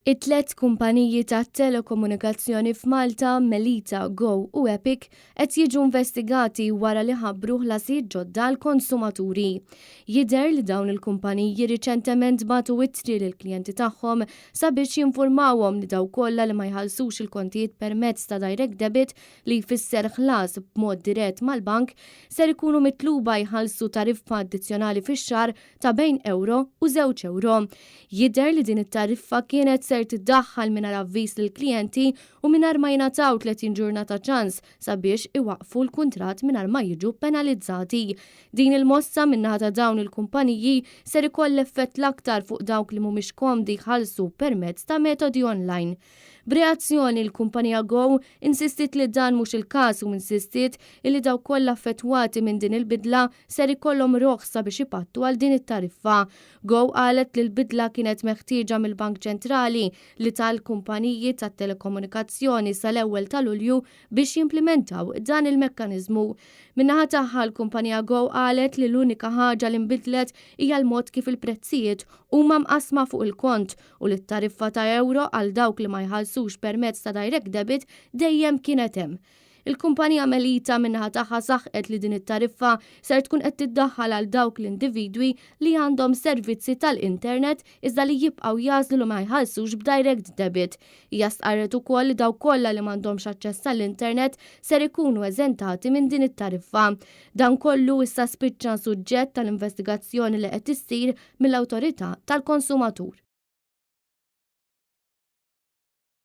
It-tlet kumpaniji ta' telekomunikazzjoni f'Malta, Melita, Go u Epic qed jiġu investigati wara li ħabbru ħlasijiet ġodda l-konsumaturi. Jidher li dawn il-kumpaniji riċentement batu ittri lill-klijenti tagħhom sabiex jinformawhom li daw kollha li ma jħallsux il-kontijiet permezz ta' direct debit li jfisser ħlas b'mod dirett mal-bank ser ikunu mitluba jħallsu tariffa addizzjonali fix-xahar ta' bejn euro u €2. Jidher li din it-tariffa kienet ser tiddaħħal mingħajr avviż lill-klijenti u mingħajr ma jingħataw 30 ġurnata ċans sabiex iwaqfu l-kuntratt mingħajr ma jiġu penalizzati. Din il-mossa min-naħa ta' dawn il-kumpaniji ser ikoll effett l-aktar fuq dawk li mhumiex komdi jħallsu permezz ta' metodi online. B'reazzjoni l-kumpanija Go insistit li dan mhux il-każ u insistit li daw kollha affettwati minn din il-bidla ser ikollhom roħsa biex ipattu għal din it-tariffa. Go qalet li l-bidla kienet meħtieġa mill-Bank Ċentrali li tal-kumpaniji tat-telekomunikazzjoni sal-ewwel ta' Lulju biex jimplementaw dan il-mekkaniżmu. Min-naħa tagħha l-kumpanija Go qalet li l-unika ħaġa li nbidlet hija l-mod kif il-prezzijiet huma mqasma fuq il-kont u li t-tariffa ta' euro għal dawk li ma jħallsux permezz ta' direct debit dejjem kienet hemm. Il-kumpanija Melita minnaħa tagħha saħqet li din it-tariffa ser tkun qed tiddaħħal għal dawk l-individwi li għandhom servizzi tal-internet iżda li jibqgħu jażlu li ma jħallsux b'direct debit. Hija stqarret ukoll li dawk kollha li m'għandhomx aċċess tal-internet ser ikunu eżentati minn din it-tariffa. Dan kollu issa spiċċa suġġett tal-investigazzjoni li qed issir mill-Awtorità tal-Konsumatur.